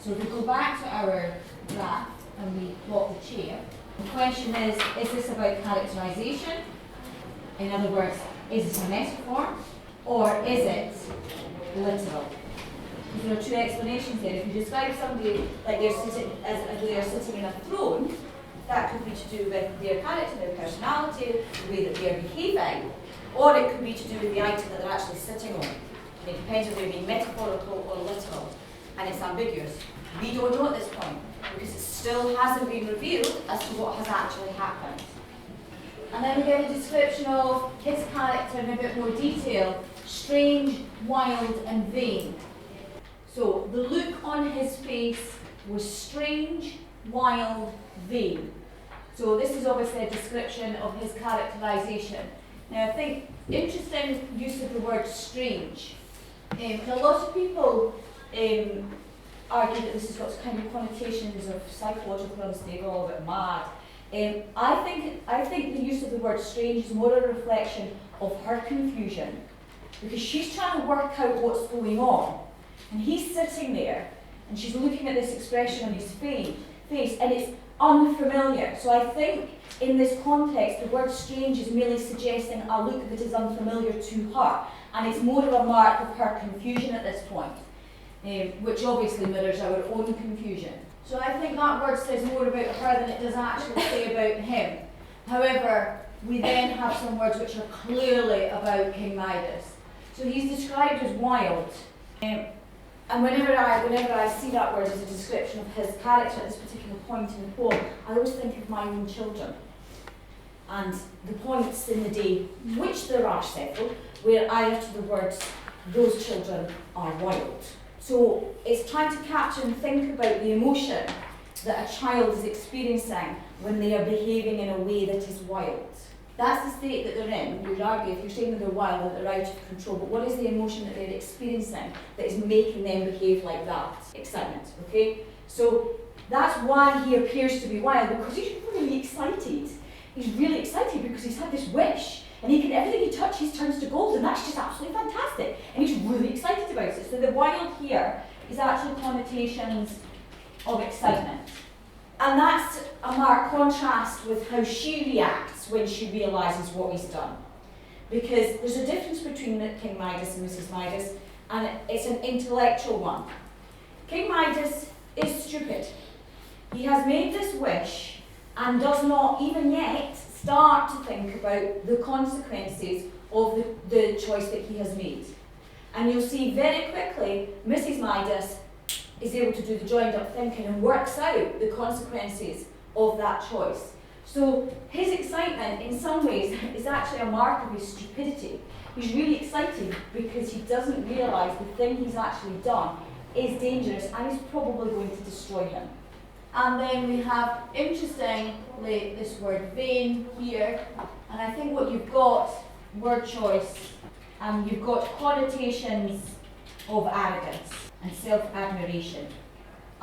So if we go back to our graph and we plot the chair, the question is this about characterization? In other words, is it a metaphor or is it literal? Because there are two explanations there. If you describe somebody like they're sitting as they are sitting in a throne, that could be to do with their character, their personality, the way that they are behaving, or it could be to do with the item that they're actually sitting on. It depends if they're being metaphorical or literal, and it's ambiguous. We don't know at this point, because it still hasn't been revealed as to what has actually happened. And then we get a description of his character in a bit more detail: strange, wild, and vain. So the look on his face was strange, wild, vain. So this is obviously a description of his characterization. Now I think interesting use of the word strange. A lot of people argue that this has got kind of connotations of psychological unstable, a bit mad. I think the use of the word strange is more a reflection of her confusion, because she's trying to work out what's going on, and he's sitting there, and she's looking at this expression on his face, and it's unfamiliar. So I think in this context, the word strange is merely suggesting a look that is unfamiliar to her, and it's more of a mark of her confusion at this point, which obviously mirrors our own confusion. So I think that word says more about her than it does actually say about him. However, we then have some words which are clearly about King Midas. So he's described as wild. And whenever I see that word as a description of his character at this particular point in the poem, I always think of my own children. And the points in the day, which there are several, where I utter the words, those children are wild. So it's trying to capture and think about the emotion that a child is experiencing when they are behaving in a way that is wild. That's the state that they're in. You would argue, if you're saying that they're wild, that they're out of control, but what is the emotion that they're experiencing that is making them behave like that? Excitement, okay? So that's why he appears to be wild, because he's really excited. He's really excited because he's had this wish, and everything he touches turns to gold, and that's just absolutely fantastic. And he's really excited about it. So the wild here is actually connotations of excitement. And that's a marked contrast with how she reacts when she realises what he's done. Because there's a difference between King Midas and Mrs. Midas, and it's an intellectual one. King Midas is stupid. He has made this wish and does not even yet start to think about the consequences of the choice that he has made. And you'll see very quickly, Mrs. Midas is able to do the joined up thinking and works out the consequences of that choice. So his excitement in some ways is actually a mark of his stupidity. He's really excited because he doesn't realise the thing he's actually done is dangerous and is probably going to destroy him. And then we have, interestingly, this word vain here, and I think what you've got, word choice, and you've got connotations of arrogance and self-admiration.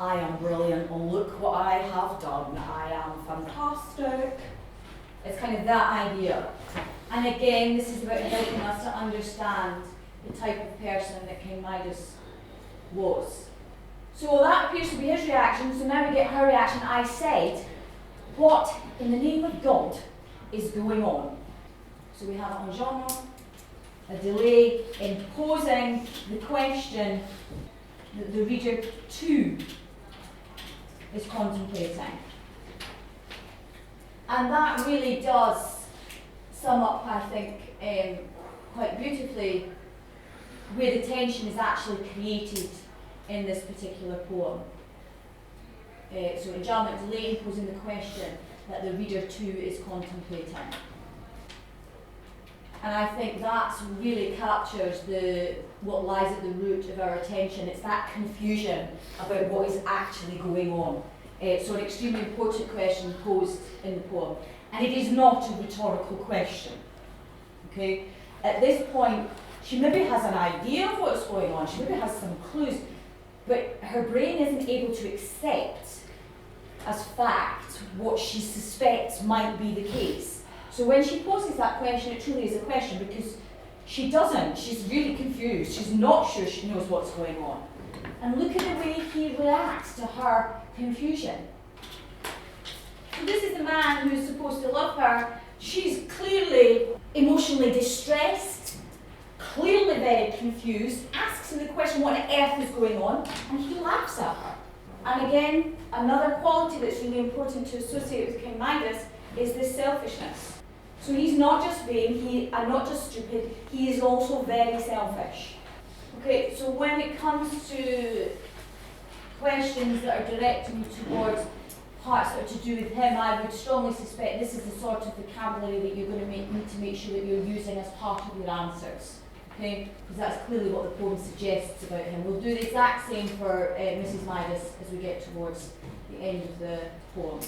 I am brilliant, look what I have done, I am fantastic. It's kind of that idea. And again, this is about helping us to understand the type of person that King Midas was. So that appears to be his reaction, so now we get her reaction. I said, what in the name of God is going on? So we have an enjambment, a delay in posing the question that the reader too is contemplating. And that really does sum up, I think, quite beautifully where the tension is actually created in this particular poem. So enjambment, delay in posing the question that the reader too is contemplating. And I think that really captures what lies at the root of our attention. It's that confusion about what is actually going on. So an extremely important question posed in the poem. And it is not a rhetorical question. Okay? At this point, she maybe has an idea of what's going on, she maybe has some clues, but her brain isn't able to accept as fact what she suspects might be the case. So when she poses that question, it truly is a question because she doesn't. She's really confused. She's not sure she knows what's going on. and look at the way he reacts to her confusion. So this is the man who's supposed to love her. She's clearly emotionally distressed, clearly very confused, asks him the question, what on earth is going on? And he laughs at her. And again, another quality that's really important to associate with King Midas is this selfishness. So he's not just vain, and not just stupid, he is also very selfish. Okay, so when it comes to questions that are directing you towards parts that are to do with him, I would strongly suspect this is the sort of vocabulary that you're going to need to make sure that you're using as part of your answers. Okay, because that's clearly what the poem suggests about him. We'll do the exact same for Mrs. Midas as we get towards the end of the poem.